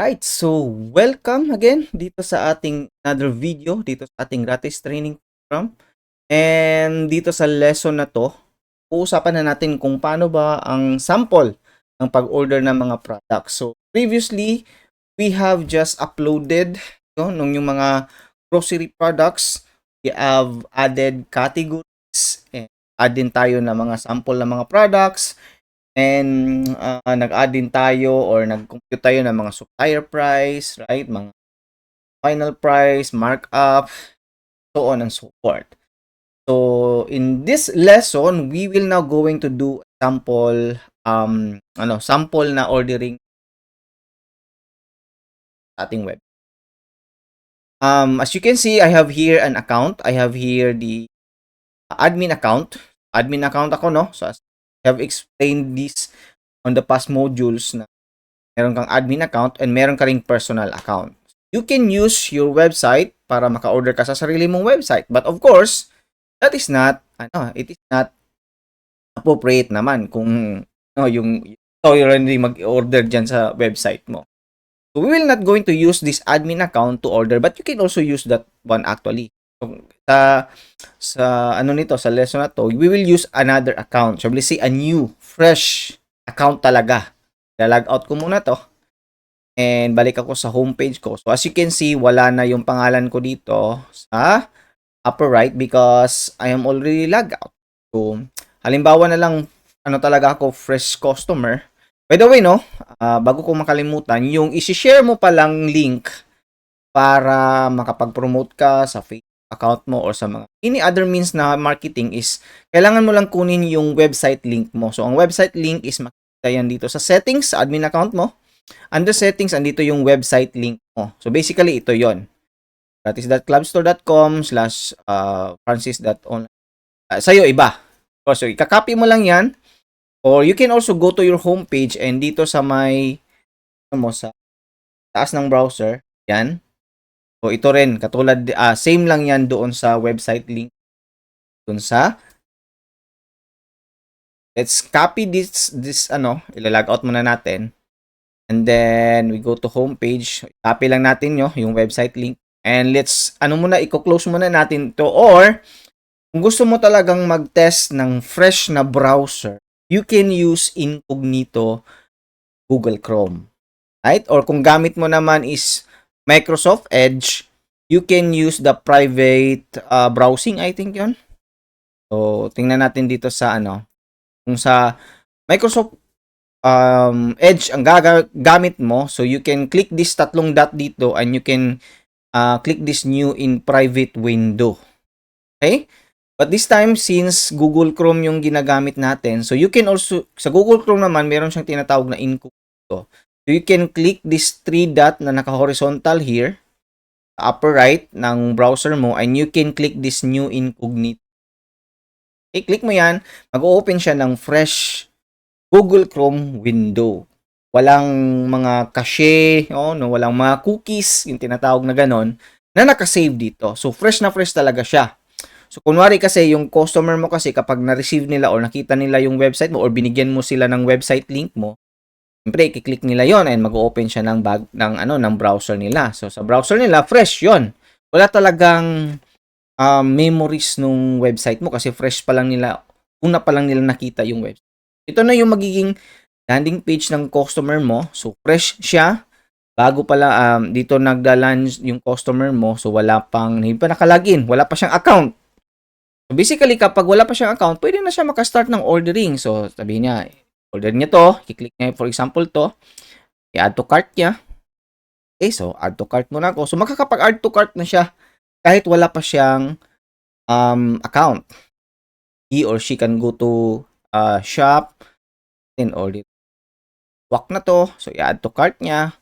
Alright, so welcome again dito sa ating another video dito sa ating gratis training program. And dito sa lesson na to, uusapan na natin kung paano ba ang sample ng pag-order ng mga products. So previously, we have just uploaded nung yung mga grocery products. We have added categories and add din tayo ng mga sample ng mga products. And nag-add din tayo or nag-compute tayo ng mga supplier price, right? Mga final price, markup, so on and so forth. So in this lesson, we will now going to do sample sample na ordering sa ating web. As you can see, I have here an account. I have here the admin account. Admin account ako, no? So as I have explained this on the past modules na meron kang admin account and meron ka ring personal account. You can use your website para maka-order ka sa sarili mong website. But of course, it is not appropriate naman kung yung already mag-order dyan sa website mo. So we will not going to use this admin account to order, but you can also use that one actually. So, sa lesson na to, we will use another account. So let's say a new, fresh account talaga. Log out ko muna to. And balik ako sa homepage ko. So as you can see, wala na yung pangalan ko dito sa upper right because I am already logged out. So halimbawa na lang, talaga ako, fresh customer. By the way, bago ko makalimutan, yung isi-share mo palang link para makapag-promote ka sa Facebook account mo or sa mga any other means na marketing is kailangan mo lang kunin yung website link mo. So ang website link is makikita yan dito sa settings, sa admin account mo. Under settings, andito yung website link mo. So basically, ito yon. gratis.clubstore.com/francis.online. Sa'yo, iba. So, ikakopy mo lang yan. Or you can also go to your homepage and dito sa may sa taas ng browser, yan. So, ito rin, katulad, same lang yan doon sa website link. Doon sa, let's copy this ilalog out muna natin. And then, we go to homepage. Copy lang natin yung website link. And let's, i-close muna natin to. Or, kung gusto mo talagang mag-test ng fresh na browser, you can use incognito Google Chrome. Right? Or kung gamit mo naman is Microsoft Edge, you can use the private browsing, I think yon. So, tingnan natin dito sa kung sa Microsoft Edge ang gamit mo, so you can click this tatlong dot dito and you can click this new in private window. Okay? But this time, since Google Chrome yung ginagamit natin, so you can also, sa Google Chrome naman, meron siyang tinatawag na incognito. So you can click this three dot na naka-horizontal here, upper right ng browser mo, and you can click this new incognito. Okay, click mo yan, mag-open siya ng fresh Google Chrome window. Walang mga cache, walang mga cookies, yung tinatawag na ganon, na nakasave dito. So, fresh na fresh talaga siya. So, kunwari kasi, yung customer mo kasi, kapag na-receive nila or nakita nila yung website mo or binigyan mo sila ng website link mo, siyempre, i-click nila yon and mag-open siya ng browser nila. So, sa browser nila, fresh yon. Wala talagang memories nung website mo kasi fresh pa lang nila, una pa lang nila nakita yung website. Ito na yung magiging landing page ng customer mo. So, fresh siya. Bago pala, dito nagda-launch yung customer mo. So, hindi pa nakalagin. Wala pa siyang account. So, basically, kapag wala pa siyang account, pwede na siya makastart ng ordering. So, sabihin niya, order niya to. I-click niya, for example, to. I-add to cart niya. Okay, so, add to cart muna ako. So, makakapag-add to cart na siya kahit wala pa siyang account. He or she can go to shop, then order. Wak na to. So, i-add to cart niya.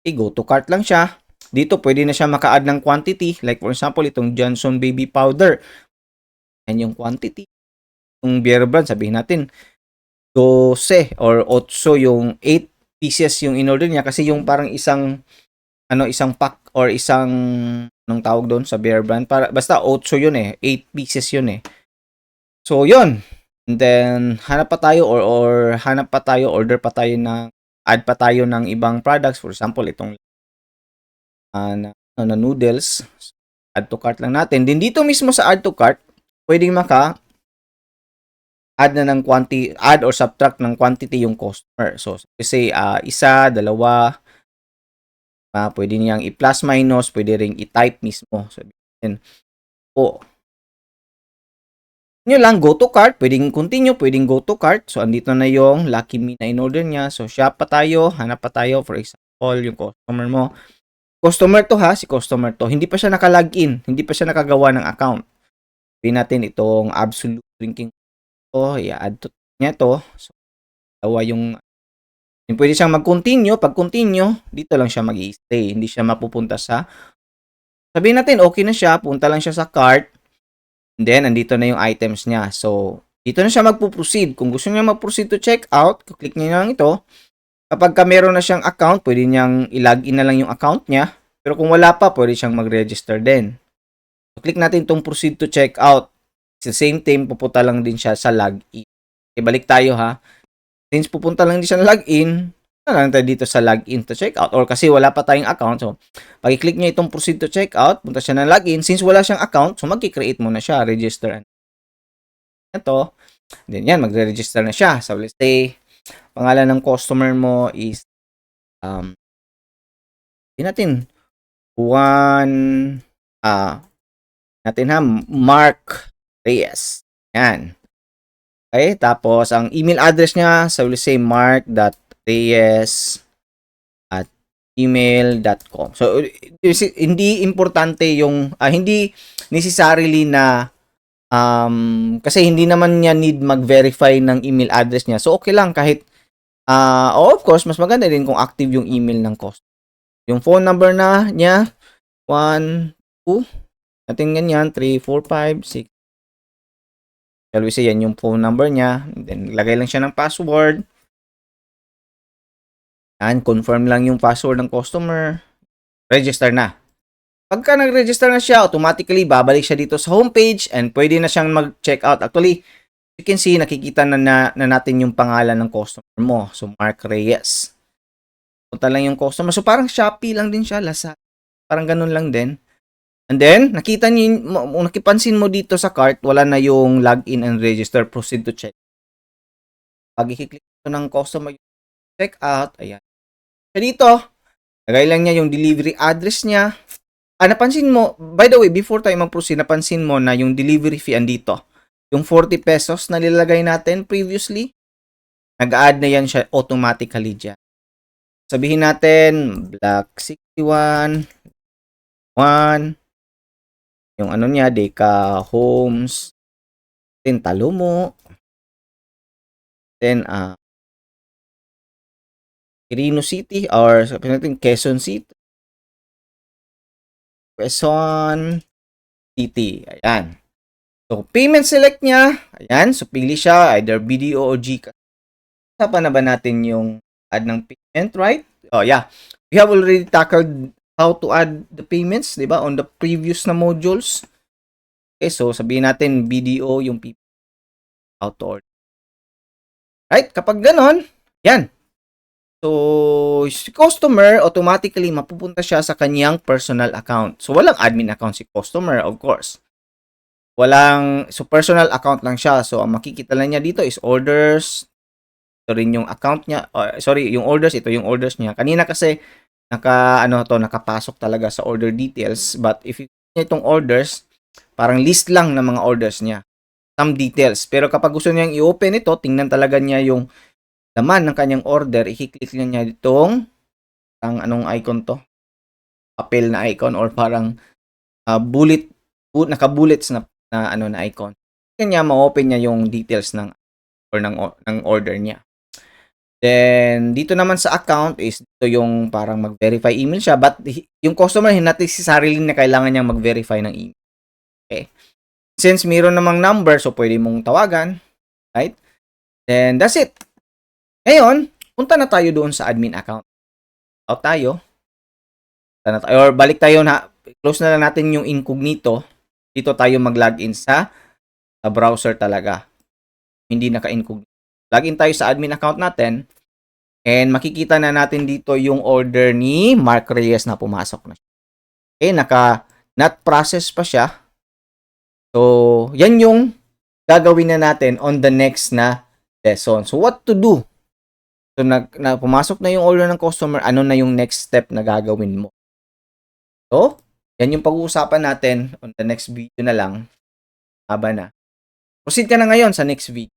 I-go to cart lang siya. Dito, pwede na siya maka-add ng quantity. Like, for example, itong Johnson Baby Powder. And yung quantity. Yung beer brand, sabihin natin, 12 or 8 yung 8 pieces yung in-order niya. Kasi yung parang isang pack or isang, anong tawag doon sa beer brand. Basta 8 yun 8 pieces yun So, yun. And then, hanap pa tayo or order pa tayo ng add pa tayo ng ibang products. For example, itong na noodles. Add to cart lang natin. Then dito mismo sa add to cart, pwedeng add na ng add or subtract ng quantity yung customer. So, say, isa, dalawa, pwede niyang i-plus minus, pwede ring i-type mismo. So, nyo lang, go to cart, pwedeng continue, pwedeng go to cart. So, andito na yung Lucky Me na in-order niya. So, shop pa tayo, hanap pa tayo. For example, yung customer mo. Customer to ha, si customer to. Hindi pa siya naka-login, hindi pa siya nakagawa ng account. Pwede natin itong absolute drinking to, i-add to niya to. So, dawa yung pwede siyang mag-continue. Pag continue, dito lang siya mag-i-stay. Hindi siya mapupunta sa sabihin natin, okay na siya, punta lang siya sa cart. And then, andito na yung items niya. So, dito na siya magpo-proceed. Kung gusto niya mag-proceed to check out, click niya lang ito. Kapag meron na siyang account, pwede niyang i-login na lang yung account niya. Pero kung wala pa, pwede siyang mag-register din. So, click natin itong proceed to check out. Sa same time, pupunta lang din siya sa login. Okay, balik tayo ha. Since pupunta lang din siya sa login, na lang tayo dito sa login to check out. Or kasi wala pa tayong account. So, pag-click niya itong proceed to check out, punta siya ng login. Since wala siyang account, so mag-create muna siya, register. Ito. Then yan, magre-register na siya. So, let's say, pangalan ng customer mo is natin natin ha, Mark Reyes. Yan. Okay, tapos ang email address niya, so let's say mark.reyes@gmail.com. So hindi importante yung hindi necessarily na kasi hindi naman niya need mag-verify ng email address niya. So okay lang kahit of course mas maganda din kung active yung email ng customer. Yung phone number na niya 1 2 natin ganyan 3 4 5 6. Shall we say yan yung phone number niya. And then lagay lang siya ng password. And confirm lang yung password ng customer. Register na. Pagka nag-register na siya, automatically babalik siya dito sa homepage and pwede na siyang mag-check out. Actually, you can see, nakikita na natin yung pangalan ng customer mo. So, Mark Reyes. Punta lang yung customer. So, parang Shopee lang din siya. Lazada. Parang ganun lang din. And then, nakipansin mo dito sa cart, wala na yung login and register, proceed to check. Pag i-click ito ng customer, check out, ayan. So, dito, lagay lang niya yung delivery address niya. Napansin mo, by the way, before tayo mag-proceed, napansin mo na yung delivery fee andito. Yung 40 pesos na nilalagay natin previously, nag-add na yan siya automatically dyan. Sabihin natin, Black 61, 1, yung ano niya, Deka Homes, then Talomo, then Quirino City, or sabihin natin Quezon City, Quezon City, ayan. So, payment select niya, ayan, so pili siya, either BDO o GCash. Usapan na ba natin yung add ng payment, right? Oh, yeah. We have already tackled how to add the payments, di ba, on the previous na modules. Okay, so sabihin natin BDO yung how to order. Right? Kapag ganon, yan. So, si customer, automatically mapupunta siya sa kanyang personal account. So, walang admin account si customer, of course. So, personal account lang siya. So, ang makikita lang niya dito is orders. Ito rin yung account niya. Yung orders. Ito yung orders niya. Kanina kasi, nakapasok talaga sa order details. But, if you niya itong orders, parang list lang ng mga orders niya. Some details. Pero kapag gusto niyang i-open ito, tingnan talaga niya yung laman ng kanyang order. I-click niya itong anong icon to? Papel na icon or parang naka-bullets na icon. Kanya ma-open niya yung details ng order niya. Then, dito naman sa account is dito yung parang mag-verify email siya. But, yung customer, hindi necessarily na kailangan niyang mag-verify ng email. Okay. Since mayroon namang number, so pwede mong tawagan. Right? Then, that's it. Ngayon, punta na tayo doon sa admin account. Out tayo. Or balik tayo na, close na lang natin yung incognito. Dito tayo mag-login sa browser talaga. Hindi naka-incognito. Login tayo sa admin account natin. And makikita na natin dito yung order ni Mark Reyes na pumasok na. Okay, not process pa siya. So, yan yung gagawin na natin on the next na lesson. So, what to do? So, pumasok na yung order ng customer, ano na yung next step na gagawin mo? So, yan yung pag-uusapan natin on the next video na lang. Haba na. Proceed ka na ngayon sa next video.